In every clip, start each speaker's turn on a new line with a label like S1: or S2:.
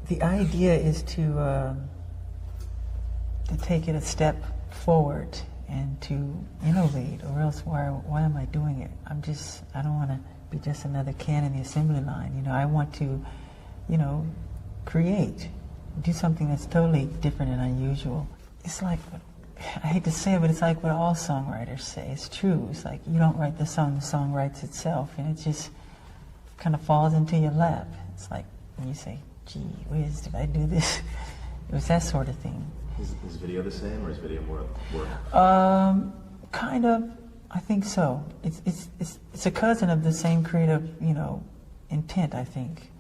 S1: The idea is to take it a step forward and to innovate, or else why am I doing it? I don't want to be just another can in the assembly line. You know, I want to, you know, create, do something that's totally different and unusual. It's like, I hate to say it, but it's like what all songwriters say. It's true. It's like you don't write the song writes itself, and it just kind of falls into your lap. It's like when you say, gee whiz, did I do this? It was that sort of thing.
S2: Is video the same, or is video more work?
S1: Kind of. I think so. It's a cousin of the same creative, you know, intent. I think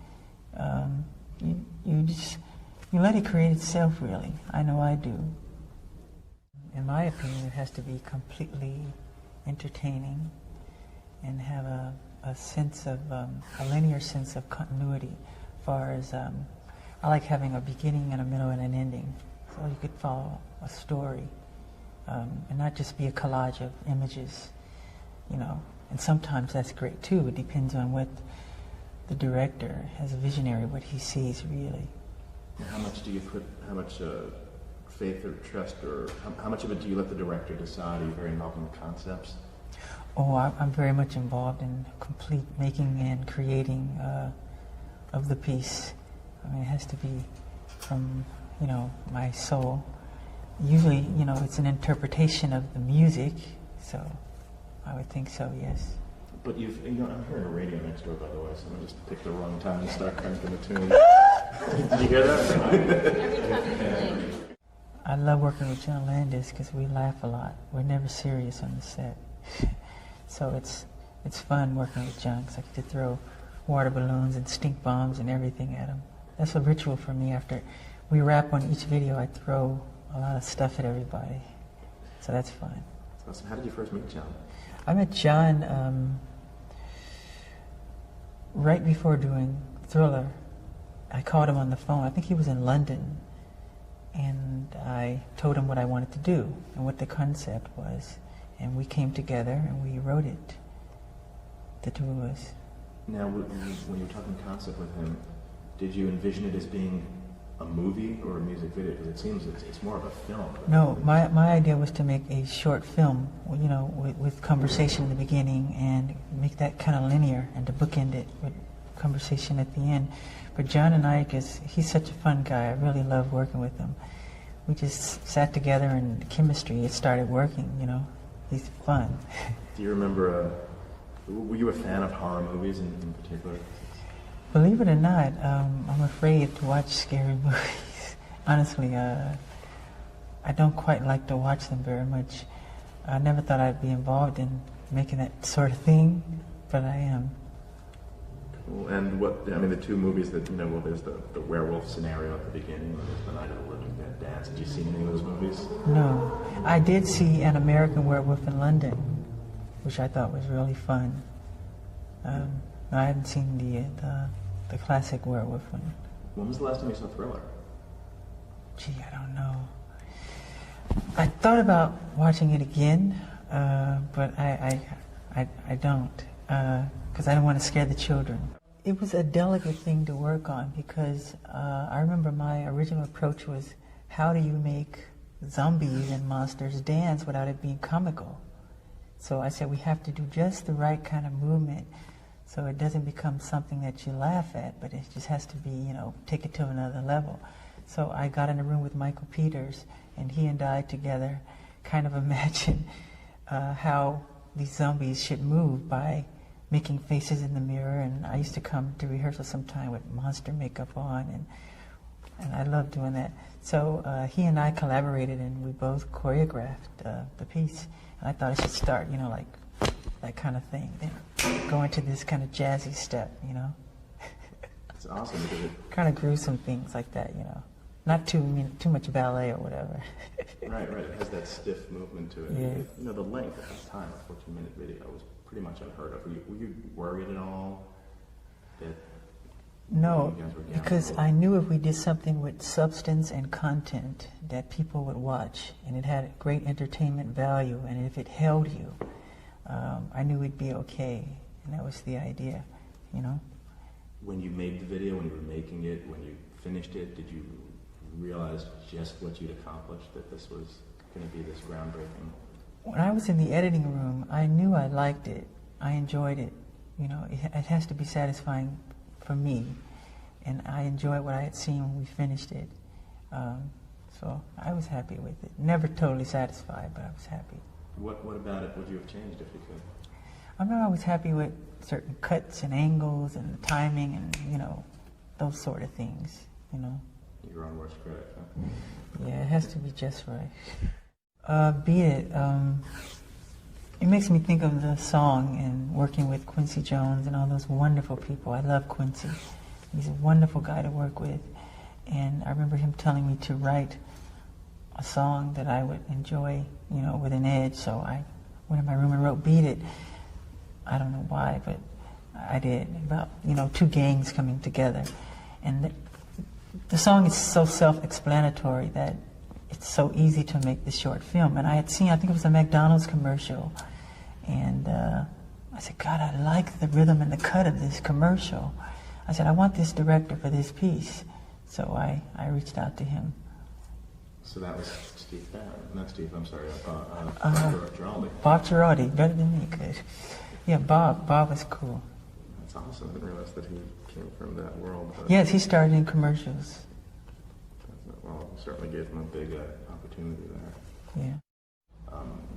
S1: you let it create itself. Really, I know I do. In my opinion, it has to be completely entertaining and have a sense of a linear sense of continuity. As far as I like having a beginning and a middle and an ending, so you could follow a story. And not just be a collage of images, you know. And sometimes that's great too. It depends on what the director has a visionary, what he sees really.
S2: How much do you put, how much faith or trust, or how much of it do you let the director decide? Are you very involved in the concepts?
S1: Oh, I'm very much involved in complete making and creating of the piece. I mean, it has to be from, you know, my soul. Usually, you know, it's an interpretation of the music, so I would think so, yes.
S2: But you know, I'm hearing a radio next door, by the way, so I just picked the wrong time to start cranking the tune. Did you hear that?
S3: Every time you blink.
S1: I love working with John Landis because we laugh a lot. We're never serious on the set. So it's fun working with John because I get to throw water balloons and stink bombs and everything at him. That's a ritual for me. After we wrap on each video, I throw a lot of stuff at everybody. So that's fun.
S2: Awesome. How did you first meet John?
S1: I met John right before doing Thriller. I called him on the phone. I think he was in London. And I told him what I wanted to do and what the concept was. And we came together and we wrote it, the two of us.
S2: Now, when you were talking concept with him, did you envision it as being a movie or a music video? Because it seems it's more of a film.
S1: No, my idea was to make a short film, you know, with conversation in the beginning and make that kind of linear and to bookend it with conversation at the end. But John and I, because he's such a fun guy, I really love working with him. We just sat together and chemistry, it started working, you know. He's fun.
S2: Do you remember, were you a fan of horror movies in particular?
S1: Believe it or not, I'm afraid to watch scary movies. Honestly, I don't quite like to watch them very much. I never thought I'd be involved in making that sort of thing, but I am.
S2: Cool. And what, I mean, the two movies that, you know, well, there's the werewolf scenario at the beginning, and there's the Night of the Living Dead Dance. Did you see any of those movies?
S1: No. I did see An American Werewolf in London, which I thought was really fun. I hadn't seen the classic werewolf one.
S2: When was the last time you saw Thriller?
S1: Gee, I don't know. I thought about watching it again, but I don't, because I don't want to scare the children. It was a delicate thing to work on because I remember my original approach was, how do you make zombies and monsters dance without it being comical? So I said we have to do just the right kind of movement so it doesn't become something that you laugh at, but it just has to be, you know, take it to another level. So I got in a room with Michael Peters, and he and I together kind of imagined how these zombies should move by making faces in the mirror. And I used to come to rehearsal sometime with monster makeup on, and I loved doing that. So he and I collaborated, and we both choreographed the piece. And I thought I should start, you know, like that kind of thing, then go into this kind of jazzy step, you know.
S2: It's awesome because it
S1: kind of gruesome things like that, you know. Not too much ballet or whatever.
S2: Right. It has that stiff movement to it.
S1: Yeah.
S2: You know, the length at the time, a 14-minute video, was pretty much unheard of. Were you worried at all that
S1: No,
S2: you guys were
S1: because I knew if we did something with substance and content that people would watch, and it had great entertainment value, and if it held you, I knew we'd be okay, and that was the idea, you know.
S2: when you made the video, when you were making it, when you finished it, did you realize just what you'd accomplished, that this was going to be this groundbreaking?
S1: When I was in the editing room, I knew I liked it. I enjoyed it. You know, it has to be satisfying for me. And I enjoyed what I had seen when we finished it. So I was happy with it. Never totally satisfied, but I was happy.
S2: What about it would you have changed if you could?
S1: I know I was happy with certain cuts and angles and the timing and, you know, those sort of things, you know.
S2: Your own worst critic, huh?
S1: Yeah, it has to be just right. Beat It. It makes me think of the song and working with Quincy Jones and all those wonderful people. I love Quincy. He's a wonderful guy to work with. And I remember him telling me to write a song that I would enjoy, you know, with an edge. So I went in my room and wrote Beat It. I don't know why, but I did. About, you know, two gangs coming together. And the song is so self-explanatory that it's so easy to make this short film. And I had seen, I think it was a McDonald's commercial, and I said, God, I like the rhythm and the cut of this commercial. I said, I want this director for this piece. So I reached out to him.
S2: So that was Steve Barron, not Steve, I'm sorry, Giraldi.
S1: Bob Giraldi, better than me, good. Yeah, Bob was cool.
S2: That's awesome, I didn't realize that he came from that world.
S1: Yes, he started in commercials.
S2: Well, certainly gave him a big opportunity there.
S1: Yeah.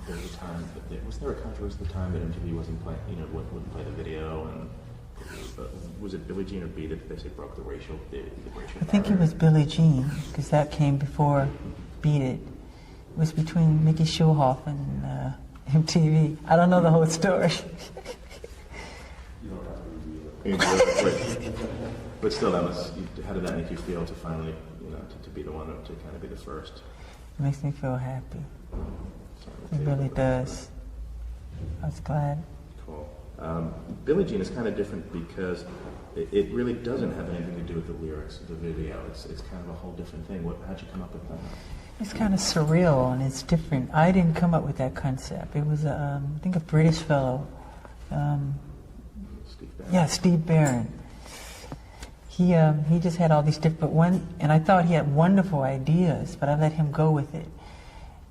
S2: There was a time, was there a controversy at the time that MTV wasn't playing, you know, wouldn't play the video, and was it Billie Jean or Beat It that they say broke the racial
S1: I think it was Billie Jean, because that came before Beat It. It was between Mickey Schulhoff and MTV. I don't know the whole story.
S2: But still, how did that make you feel to finally, you know, to be the one to kind of be the first?
S1: It makes me feel happy. It really does. I was glad.
S2: Cool. Billie Jean is kind of different because it really doesn't have anything to do with the lyrics of the video. It's kind of a whole different thing. How'd you come up with that?
S1: It's kind of surreal and it's different. I didn't come up with that concept. It was, I think, a British fellow.
S2: Steve Barron.
S1: Yeah, Steve Barron. He just had all these different and I thought he had wonderful ideas, but I let him go with it.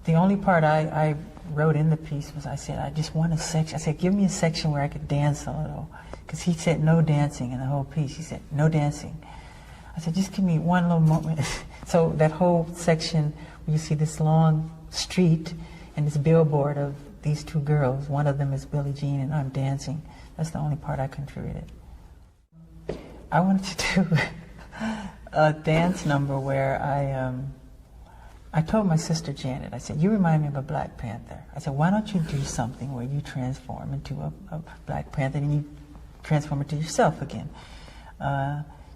S1: The only part I wrote in the piece was I said, I just want a section. I said, give me a section where I could dance a little. Because he said no dancing in the whole piece. He said, no dancing. I said, just give me one little moment. So that whole section where you see this long street and this billboard of these two girls, one of them is Billie Jean and I'm dancing. That's the only part I contributed. I wanted to do a dance number where I told my sister Janet, I said, you remind me of a Black Panther. I said, why don't you do something where you transform into a Black Panther and you transform into yourself again?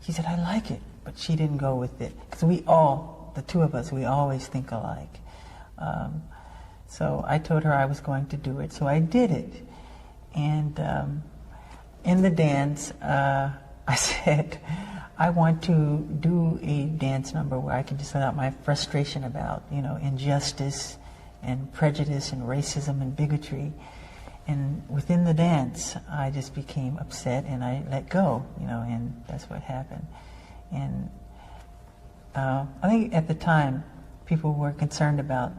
S1: She said, I like it, but she didn't go with it. Because the two of us, we always think alike. So I told her I was going to do it, so I did it. And in the dance, I said, I want to do a dance number where I can just let out my frustration about, you know, injustice and prejudice and racism and bigotry. And within the dance, I just became upset and I let go, you know, and that's what happened. And I think at the time, people were concerned about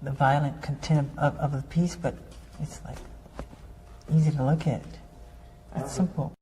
S1: the violent content of the piece, but it's like easy to look at. It's simple.